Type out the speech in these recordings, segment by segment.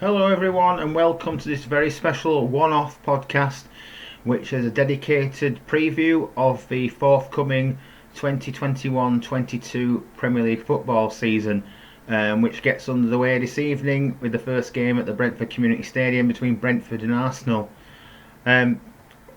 Hello, everyone, and welcome to this very special one-off podcast, which is a dedicated preview of the forthcoming 2021-22 Premier League football season, which gets underway this evening with the first game at the Brentford Community Stadium between Brentford and Arsenal. Um,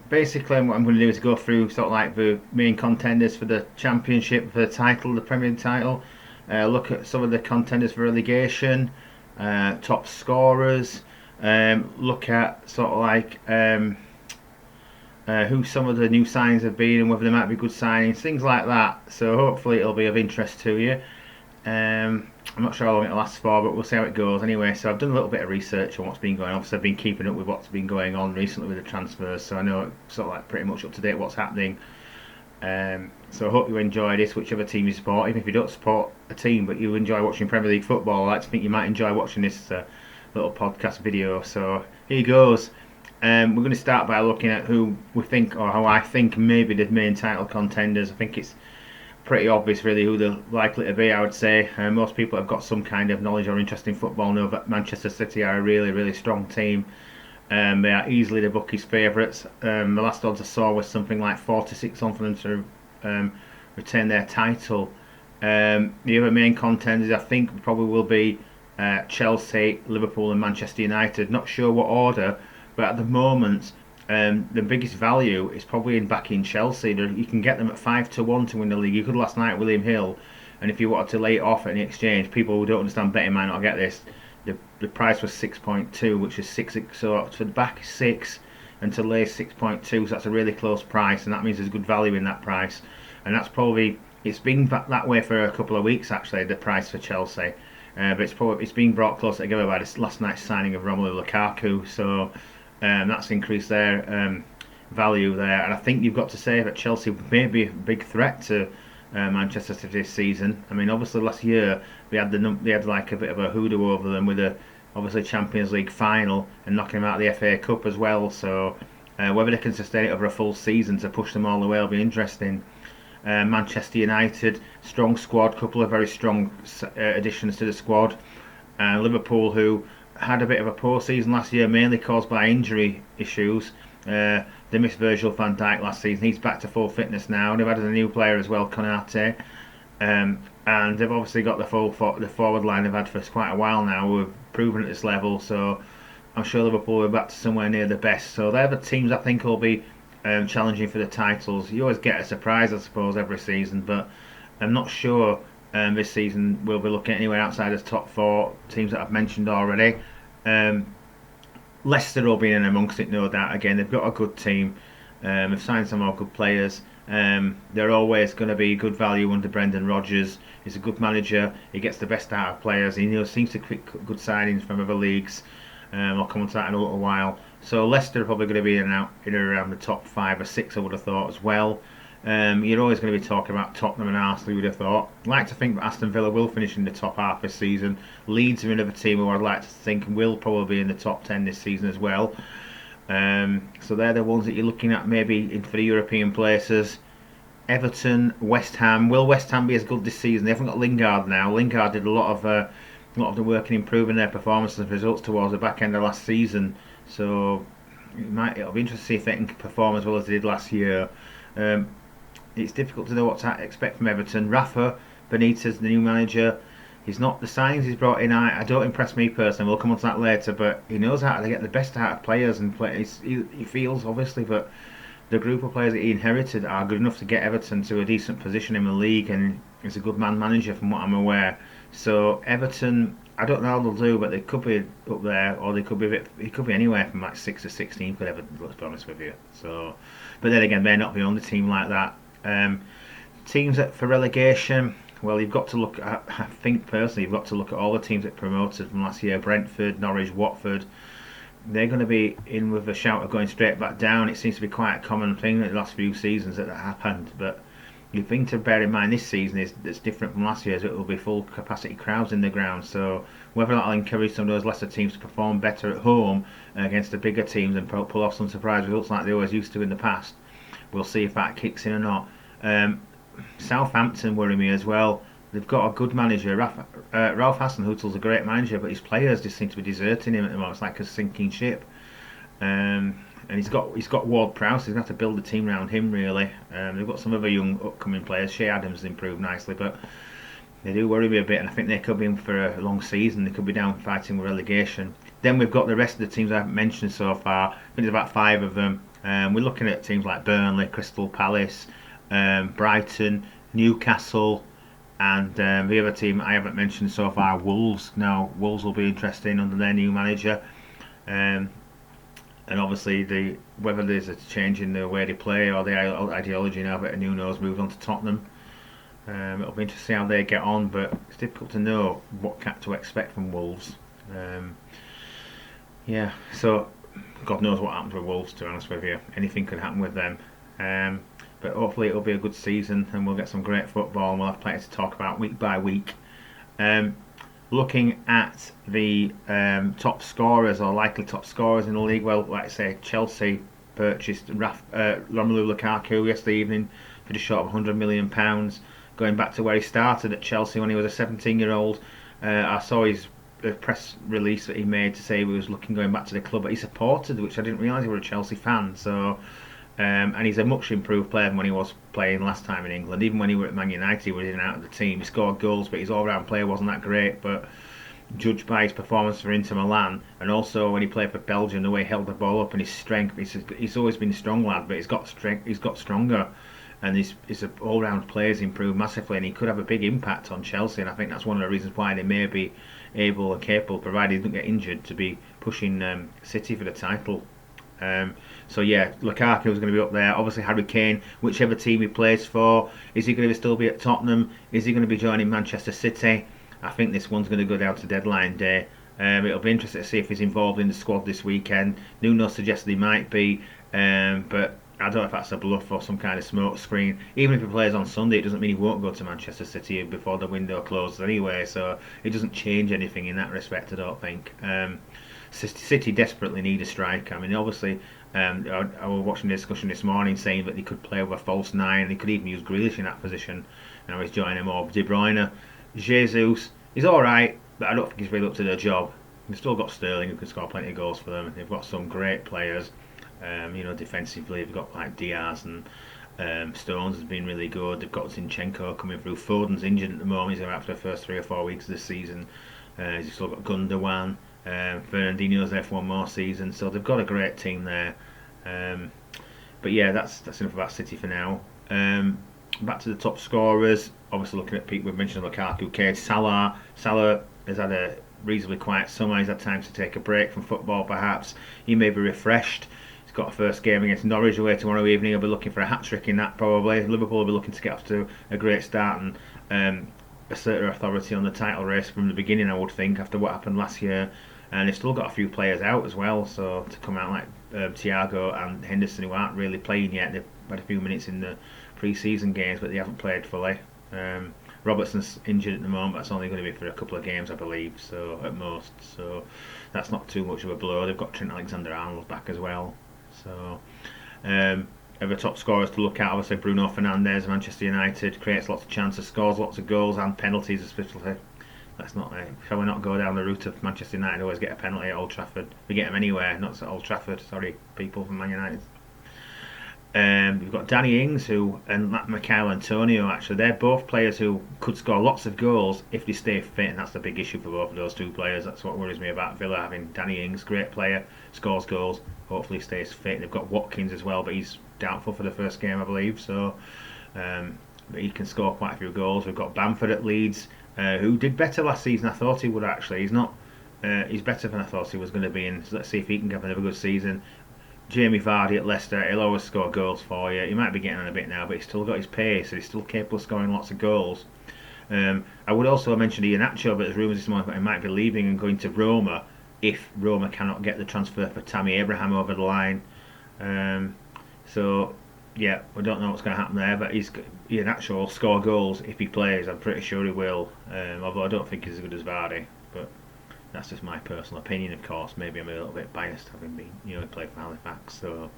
Basically, what I'm going to do is go through sort of like the main contenders for the Championship, for the title, the Premier League title. Look at some of the contenders for relegation, top scorers. Look at sort of like who some of the new signings have been and whether they might be good signings, things like that. So hopefully it'll be of interest to you. I'm not sure how long it'll last for, but we'll see how it goes anyway. So I've done a little bit of research on what's been going on. Obviously, I've been keeping up with what's been going on recently with the transfers, so I know sort of like pretty much up to date what's happening. So I hope you enjoy this, whichever team you support. Even if you don't support a team, but you enjoy watching Premier League football, I like to think you might enjoy watching this little podcast video. So here goes. We're going to start by looking at who we think, or how I think, maybe the main title contenders. I think it's pretty obvious really who they're likely to be. I would say most people have got some kind of knowledge or interest in football know that Manchester City are a really strong team. They are easily the bookies' favourites. The last odds I saw was something like 4-6 on for them to retain their title. The other main contenders I think probably will be Chelsea, Liverpool and Manchester United. Not sure what order, but at the moment the biggest value is probably in backing Chelsea. You can get them at 5-1 to win the league. You could last night William Hill, and if you wanted to lay it off at any exchange, people who don't understand betting might not get this. The price was 6.2, which is 6. So for the back is 6, and to lay 6.2, so that's a really close price, and that means there's good value in that price. And that's probably, it's been that way for a couple of weeks actually, the price for Chelsea. But it's been brought closer together by this last night's signing of Romelu Lukaku. So that's increased their value there, and I think you've got to say that Chelsea may be a big threat to Manchester City this season. I mean, obviously last year they had like a bit of a hoodoo over them with a obviously Champions League final and knocking them out of the FA Cup as well. So whether they can sustain it over a full season to push them all the way will be interesting. Manchester United, strong squad, couple of very strong additions to the squad. Liverpool, who had a bit of a poor season last year, mainly caused by injury issues. They missed Virgil van Dijk last season. He's back to full fitness now. They've added a new player as well, Konate. And they've obviously got the forward line they've had for quite a while now, who have proven at this level. So I'm sure Liverpool are back to somewhere near the best. So they're the teams I think will be challenging for the titles. You always get a surprise, I suppose, every season, but I'm not sure this season we'll be looking anywhere outside of the top 4 teams that I've mentioned already. Leicester will be in amongst it, no doubt. Again, they've got a good team. They've signed some more good players. They're always going to be good value under Brendan Rodgers. He's a good manager. He gets the best out of players. He seems to pick good signings from other leagues. I'll come on to that in a little while. So Leicester are probably going to be in and around the top 5 or 6, I would have thought as well. You're always going to be talking about Tottenham and Arsenal, you would have thought. I'd like to think that Aston Villa will finish in the top half this season. Leeds are another team who I'd like to think will probably be in the top 10 this season as well. So they're the ones that you're looking at maybe for the European places. Everton, West Ham. Will West Ham be as good this season? They haven't got Lingard now. Lingard did a lot of the work in improving their performances and results towards the back end of last season. So it'll be interesting to see if they can perform as well as they did last year. It's difficult to know what to expect from Everton. Rafa Benitez, the new manager, he's not the signings he's brought in. I don't impress me personally. We'll come on to that later, but he knows how to get the best out of players and play. He feels obviously that the group of players that he inherited are good enough to get Everton to a decent position in the league, and he's a good man manager from what I'm aware. So Everton, I don't know how they'll do, but they could be up there, or they could be it could be anywhere from like 6 to 16 for Everton. Let's be honest with you. So, but then again, they're not the only team like that. Teams that for relegation, well, you've got to look at, I think personally, you've got to look at all the teams that promoted from last year: Brentford, Norwich, Watford. They're going to be in with a shout of going straight back down. It seems to be quite a common thing in the last few seasons that happened, but the thing to bear in mind this season is that's different from last year, is it will be full capacity crowds in the ground. So whether that'll encourage some of those lesser teams to perform better at home against the bigger teams and pull off some surprise results like they always used to in the past, we'll see if that kicks in or not. Southampton worry me as well. they've got a good manager. Ralph Hasenhüttl's a great manager, but his players just seem to be deserting him at the moment. It's like a sinking ship. And he's got Ward Prowse. He's going to have to build a team around him really. They've got some other young upcoming players. Shea Adams has improved nicely, but they do worry me a bit. And I think they could be in for a long season. They could be down fighting with relegation. Then we've got the rest of the teams I haven't mentioned so far. I think there's about 5 of them. We're looking at teams like Burnley, Crystal Palace, Brighton, Newcastle, and the other team I haven't mentioned so far, Wolves. Now, Wolves will be interesting under their new manager. And obviously, whether there's a change in the way they play or the ideology now that Nuno's moved on to Tottenham. It'll be interesting to see how they get on, but it's difficult to know what to expect from Wolves. Yeah, so God knows what happens with Wolves, to be honest with you. Anything could happen with them. But hopefully it'll be a good season and we'll get some great football and we'll have plenty to talk about week by week. Looking at the top scorers or likely top scorers in the league, well, like I say, Chelsea purchased Romelu Lukaku yesterday evening for just short of £100 million, going back to where he started at Chelsea when he was a 17-year-old. I saw his press release that he made to say he was going back to the club that he supported, which I didn't realise he was a Chelsea fan. So, and he's a much improved player than when he was playing last time in England. Even when he was at Man United, he was in and out of the team. He scored goals, but his all-round play wasn't that great. But judged by his performance for Inter Milan, and also when he played for Belgium, the way he held the ball up and his strength, he's always been a strong lad, but he's got strength, he's got stronger, and his all-round play's improved massively, and he could have a big impact on Chelsea. And I think that's one of the reasons why they may be able and capable, provided he doesn't get injured, to be pushing City for the title. So yeah, Lukaku is going to be up there. Obviously Harry Kane, whichever team he plays for, is he going to still be at Tottenham? Is he going to be joining Manchester City? I think this one's going to go down to deadline day. It'll be interesting to see if he's involved in the squad this weekend. Nuno suggested he might be, but I don't know if that's a bluff or some kind of smoke screen. Even if he plays on Sunday, it doesn't mean he won't go to Manchester City before the window closes anyway, so it doesn't change anything in that respect, I don't think. City desperately need a striker. I mean, obviously, I was watching a discussion this morning saying that they could play with a false 9. They could even use Grealish in that position. Now he's joining him, or De Bruyne. Jesus, he's alright, but I don't think he's really up to their job. They've still got Sterling, who can score plenty of goals for them. They've got some great players. Defensively, they've got like Diaz and Stones has been really good. They've got Zinchenko coming through. Foden's injured at the moment. He's out for the first 3 or 4 weeks of the season. He's still got Gundogan. Fernandinho's there for one more season, so they've got a great team there. But yeah, that's enough about City for now. Back to the top scorers. Obviously, looking at people, we've mentioned Lukaku, Kane, Salah. Salah has had a reasonably quiet summer. He's had time to take a break from football, perhaps. He may be refreshed. He's got a first game against Norwich away tomorrow evening. He'll be looking for a hat-trick in that, probably. Liverpool will be looking to get off to a great start and assert their authority on the title race from the beginning, I would think, after what happened last year. And they've still got a few players out as well, so to come out like Thiago and Henderson, who aren't really playing yet. They've had a few minutes in the pre-season games, but they haven't played fully. Robertson's injured at the moment. That's only going to be for a couple of games, I believe, so at most. So that's not too much of a blow. They've got Trent Alexander-Arnold back as well. So other top scorers to look at, obviously Bruno Fernandes, Manchester United, creates lots of chances, scores lots of goals and penalties, especially. Shall we not go down the route of Manchester United always get a penalty at Old Trafford? We get them anywhere, not at Old Trafford. Sorry, people from Man United. We've got Danny Ings and Michail Antonio. Actually, they're both players who could score lots of goals if they stay fit, and that's the big issue for both of those two players. That's what worries me about Villa having Danny Ings, great player, scores goals, hopefully stays fit. They've got Watkins as well, but he's doubtful for the first game, I believe. So, but he can score quite a few goals. We've got Bamford at Leeds, who did better last season. I thought he would actually. He's not. He's better than I thought he was going to be. And so let's see if he can have another good season. Jamie Vardy at Leicester, he'll always score goals for you. He might be getting on a bit now, but he's still got his pace, so he's still capable of scoring lots of goals. I would also mention Iheanacho, but there's rumours this morning that he might be leaving and going to Roma if Roma cannot get the transfer for Tammy Abraham over the line. So, yeah, we don't know what's going to happen there, but Iheanacho will score goals if he plays. I'm pretty sure he will, although I don't think he's as good as Vardy. But that's just my personal opinion, of course. Maybe I'm a little bit biased, having been, he played for Halifax. So,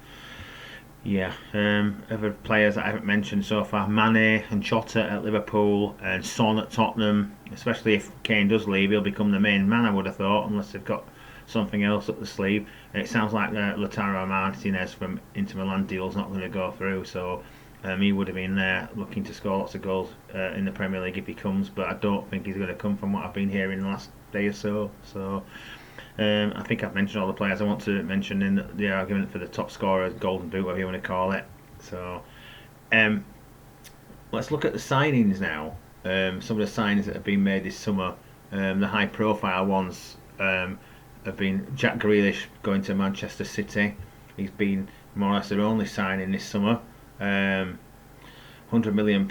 Yeah, other players that I haven't mentioned so far: Mane and Jota at Liverpool, and Son at Tottenham. Especially if Kane does leave, he'll become the main man, I would have thought, unless they've got something else up the sleeve. And it sounds like Lautaro Martinez from Inter Milan deal's not going to go through, so he would have been there looking to score lots of goals in the Premier League if he comes. But I don't think he's going to come from what I've been hearing the last day or so. So I think I've mentioned all the players I want to mention in the argument for the top scorer, golden boot, whatever you want to call it. So um, let's look at the signings now. Some of the signings that have been made this summer, the high-profile ones have been Jack Grealish going to Manchester City. He's been more or less their only signing this summer. £100 million.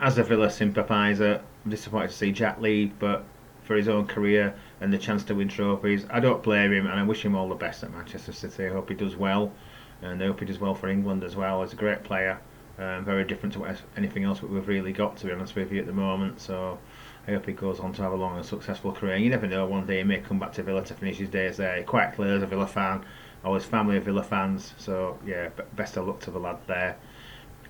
As a Villa sympathiser, I'm disappointed to see Jack leave, but for his own career and the chance to win trophies, I don't blame him, and I wish him all the best at Manchester City. I hope he does well, and I hope he does well for England as well. He's a great player, very different to anything else that we've really got, to be honest with you, at the moment. So I hope he goes on to have a long and successful career. You never know, one day he may come back to Villa to finish his days there. Quite clear as a Villa fan, all his family are Villa fans, so yeah, best of luck to the lad there.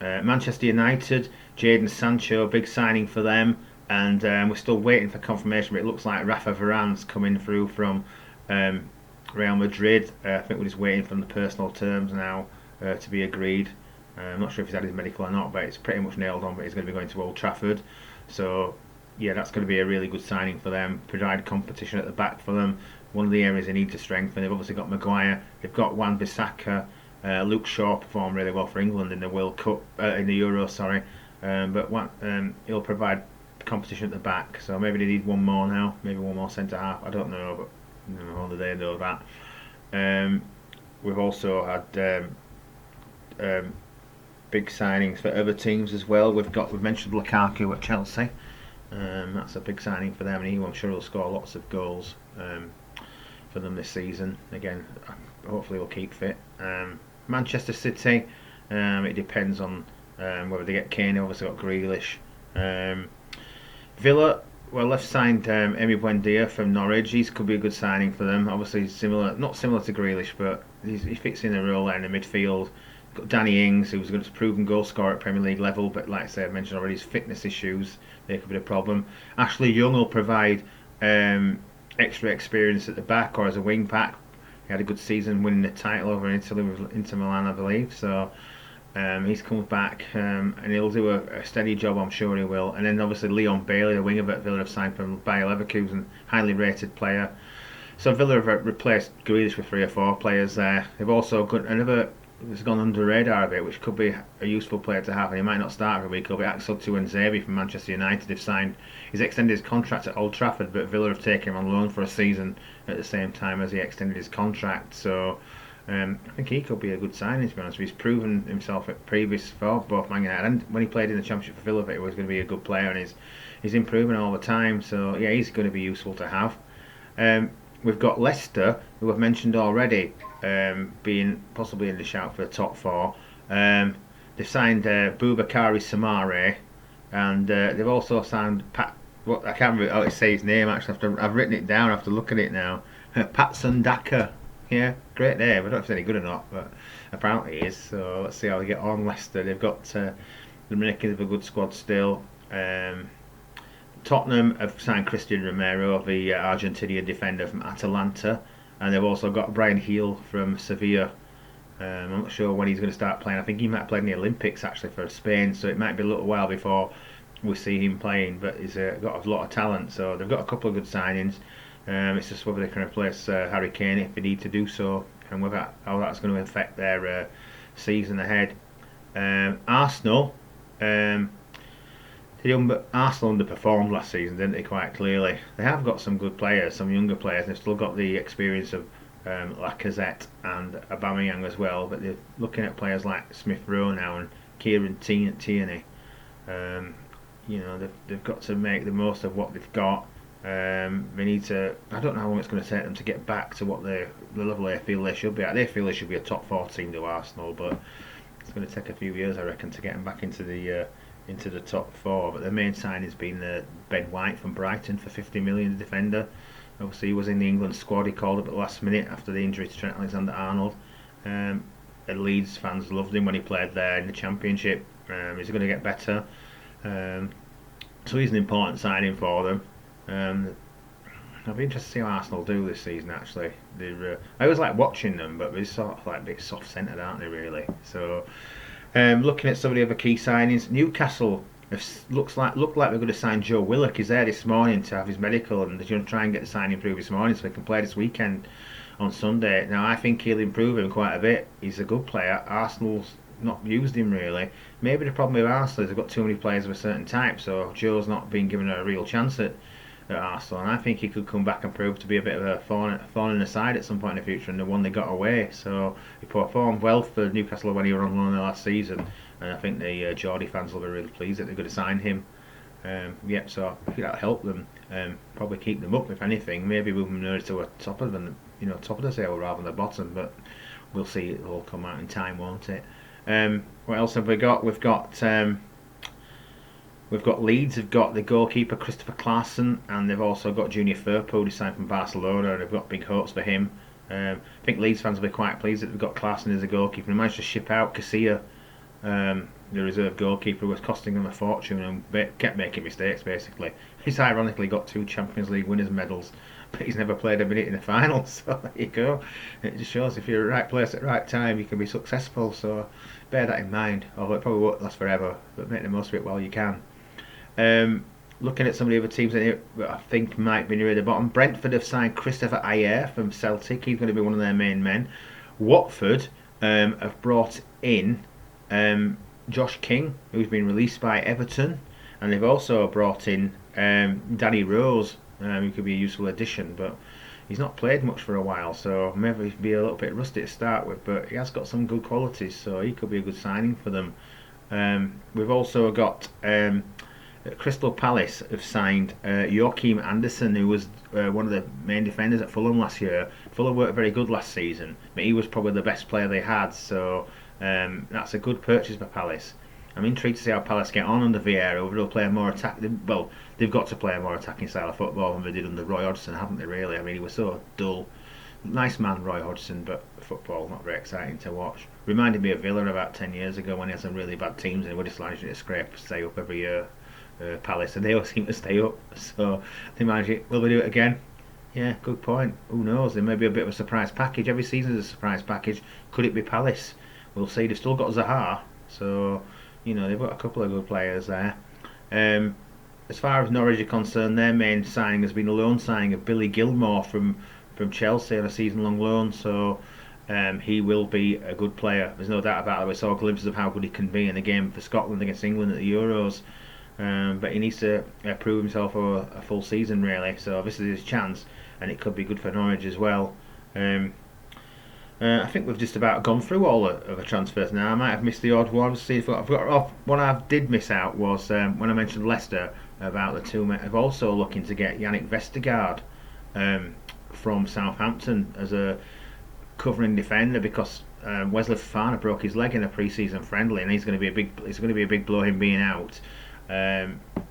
Manchester United, Jadon Sancho, big signing for them, and we're still waiting for confirmation, but it looks like Rafa Varane's coming through from Real Madrid. I think we're just waiting for the personal terms now to be agreed. I'm not sure if he's had his medical or not, but it's pretty much nailed on, but he's going to be going to Old Trafford. So yeah, that's going to be a really good signing for them. Provide competition at the back for them. One of the areas they need to strengthen. They've obviously got Maguire. They've got Wan-Bissaka. Luke Shaw performed really well for England in the World Cup, in the Euro, sorry. He'll provide competition at the back. So maybe they need one more now. Maybe one more centre half. I don't know, but only they know that. We've also had big signings for other teams as well. We've mentioned Lukaku at Chelsea. That's a big signing for them, and I'm sure he'll score lots of goals for them this season. Again, hopefully he'll keep fit. Manchester City, it depends on whether they get Kane. They've obviously got Grealish. Villa, well, they've signed Emi Buendia from Norwich. He could be a good signing for them. Obviously, not similar to Grealish, but he fits in the role there in the midfield. Got Danny Ings, who's a proven goal scorer at Premier League level, but like I said, I mentioned already, his fitness issues, they could be a problem. Ashley Young will provide extra experience at the back or as a wing back. He had a good season winning the title over in Italy with Inter Milan, I believe. So he's come back and he'll do a steady job, I'm sure he will. And then obviously Leon Bailey, the winger that Villa have signed from Bayer Leverkusen, highly rated player. So Villa have replaced Grealish with 3 or 4 players there. They've also got another that's gone under the radar a bit, which could be a useful player to have, and he might not start every week. It'll be Axel Tuanzebe from Manchester United. They've signed, he's extended his contract at Old Trafford, but Villa have taken him on loan for a season at the same time as he extended his contract. So I think he could be a good signing, to be honest. He's proven himself at previous for both Man United, and when he played in the Championship for Villa, he was going to be a good player, and he's improving all the time. So yeah, he's going to be useful to have. We've got Leicester, who I've mentioned already, being possibly in the shout for the top 4. They've signed Boubakary Samare, and they've also signed Pat. I can't really say his name actually. I've written it down. I have to look at it now. Patson Daka. Yeah, great name. I don't know if it's any good or not, but apparently he is. So let's see how they get on. Leicester. They've got the makings of a good squad still. Tottenham have signed Christian Romero, the Argentinian defender from Atalanta, and they've also got Brian Heel from Sevilla. I'm not sure when he's going to start playing. I think he might have played in the Olympics actually for Spain, so it might be a little while before we see him playing, but he's got a lot of talent, so they've got a couple of good signings. It's just whether they can replace Harry Kane if they need to do so, and how that's going to affect their season ahead. Arsenal. Arsenal underperformed last season, didn't they? Quite clearly, they have got some good players, some younger players. They've still got the experience of Lacazette and Aubameyang as well. But they're looking at players like Smith Rowe now and Kieran Tierney. They've got to make the most of what they've got. They need to. I don't know how long it's going to take them to get back to what the level they feel they should be at. They feel they should be a top 4 team to Arsenal, but it's going to take a few years, I reckon, to get them back into the top 4. But the main signing's been Ben White from Brighton for 50 million, the defender. Obviously he was in the England squad. He called up at the last minute after the injury to Trent Alexander-Arnold. Leeds fans loved him when he played there in the Championship. He's going to get better. Um, so he's an important signing for them. Um, I'll be interested to see how Arsenal do this season. Actually, I always like watching them, but they're sort of like a bit soft-centred, aren't they? Really. So, looking at some of the other key signings, Newcastle looked like they're going to sign Joe Willock. He's there this morning to have his medical, and they're going to try and get the signing through this morning so he can play this weekend on Sunday. Now, I think he'll improve him quite a bit. He's a good player. Arsenal's not used him really. Maybe the problem with Arsenal is they've got too many players of a certain type, so Joe's not been given a real chance at Arsenal, and I think he could come back and prove to be a bit of a thorn in the side at some point in the future, and the one they got away. So he performed well for Newcastle when he was on loan last season, and I think the Geordie fans will be really pleased that they're going to sign him. So I think that'll help them. Probably keep them up if anything. Maybe move them nearer to a top of the table rather than the bottom. But we'll see. It'll all come out in time, won't it? What else have we got? We've got Leeds. Have got the goalkeeper Christopher Claassen, and they've also got Junior Firpo, who signed from Barcelona, and they've got big hopes for him. I think Leeds fans will be quite pleased that they've got Claassen as a goalkeeper. They managed to ship out Casilla, the reserve goalkeeper, who was costing them a fortune and kept making mistakes. Basically, he's ironically got 2 Champions League winners' medals, but he's never played a minute in the final. So there you go. It just shows if you're at the right place at the right time, you can be successful. So bear that in mind. Although it probably won't last forever, but make the most of it while you can. Looking at some of the other teams that I think might be near the bottom, Brentford have signed Christopher Ayer from Celtic. He's going to be one of their main men. Watford have brought in Josh King, who's been released by Everton, and they've also brought in Danny Rose, who could be a useful addition, but he's not played much for a while, so maybe he'd be a little bit rusty to start with, but he has got some good qualities, so he could be a good signing for them. We've also got Crystal Palace have signed Joachim Andersen, who was one of the main defenders at Fulham last year. Fulham weren't very good last season, but he was probably the best player they had, so that's a good purchase for Palace. I'm intrigued to see how Palace get on under Vieira, whether they'll play a more they've got to play a more attacking style of football than they did under Roy Hodgson, haven't they really? I mean, he was so dull. Nice man, Roy Hodgson, but football not very exciting to watch. Reminded me of Villa about 10 years ago when he had some really bad teams and they were just managing to stay up every year. Palace, and they all seem to stay up, so they manage it. Will they do it again? Yeah, good point. Who knows? There may be a bit of a surprise package. Every season is a surprise package. Could it be Palace? We'll see. They've still got Zaha, so they've got a couple of good players there. As far as Norwich are concerned, their main signing has been a loan signing of Billy Gilmore from Chelsea on a season-long loan, so he will be a good player. There's no doubt about it. We saw glimpses of how good he can be in the game for Scotland against England at the Euros. But he needs to prove himself for a full season really, so this is his chance, and it could be good for Norwich as well. I think we've just about gone through all of the transfers now. I might have missed the odd one. See if I've got off. One I did miss out was when I mentioned Leicester about the two men. I'm also looking to get Yannick Vestergaard from Southampton as a covering defender, because Wesley Fofana broke his leg in a pre-season friendly, and he's going to be a big blow him being out.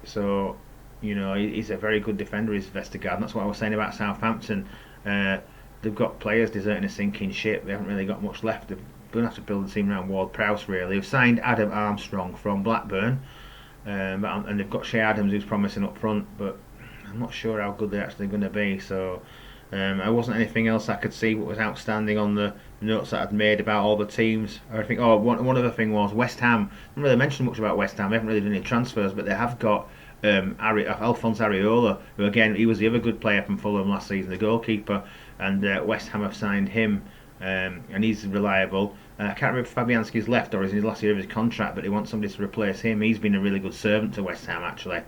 So he's a very good defender, is Vestergaard, and that's what I was saying about Southampton. They've got players deserting a sinking ship. They haven't really got much left. They're going to have to build a team around Ward-Prowse really. They've signed Adam Armstrong from Blackburn, and they've got Shea Adams, who's promising up front, but I'm not sure how good they're actually going to be. So there wasn't anything else I could see what was outstanding on the notes that I'd made about all the teams. I think one other thing was West Ham. I haven't really mentioned much about West Ham. They haven't really done any transfers, but they have got Alphonse Areola, who again, he was the other good player from Fulham last season, the goalkeeper, and West Ham have signed him, and he's reliable. I can't remember if Fabianski's left or is in his last year of his contract, but they want somebody to replace him. He's been a really good servant to West Ham actually.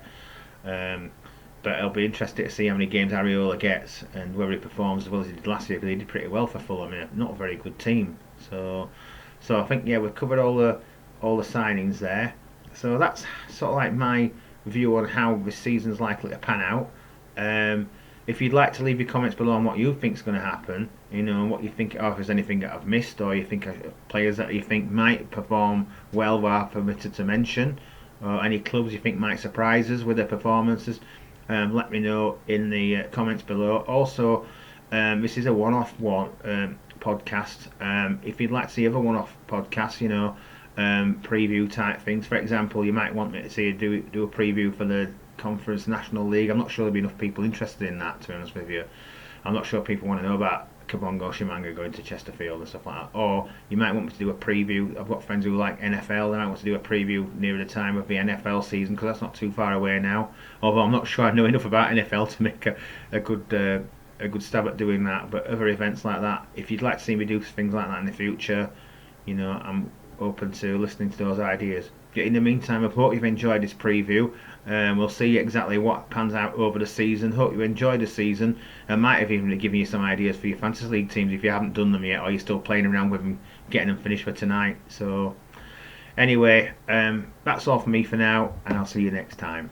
But it'll be interesting to see how many games Areola gets and whether he performs as well as he did last year, because he did pretty well for Fulham in not a very good team. So I think we've covered all the signings there. So that's sort of like my view on how this season's likely to pan out. If you'd like to leave your comments below on what you think is going to happen, and what you think, or if there's anything that I've missed, or you think players that you think might perform well that are permitted to mention, or any clubs you think might surprise us with their performances, let me know in the comments below. Also, this is a one-off one. podcast. If you'd like to see other one-off podcasts, preview type things. For example, you might want me to see do a preview for the Conference National League. I'm not sure there'll be enough people interested in that, to be honest with you. I'm not sure people want to know about Kabongo Shimanga going to Chesterfield and stuff like that. Or you might want me to do a preview. I've got friends who like NFL. They might want to do a preview near the time of the NFL season, because that's not too far away now. Although I'm not sure I know enough about NFL to make a good stab at doing that. But other events like that, if you'd like to see me do things like that in the future, I'm open to listening to those ideas. In the meantime, I hope you've enjoyed this preview. We'll see exactly what pans out over the season. Hope you enjoyed the season. I might have even given you some ideas for your fantasy league teams if you haven't done them yet, or you're still playing around with them, getting them finished for tonight. So, anyway, that's all for me for now, and I'll see you next time.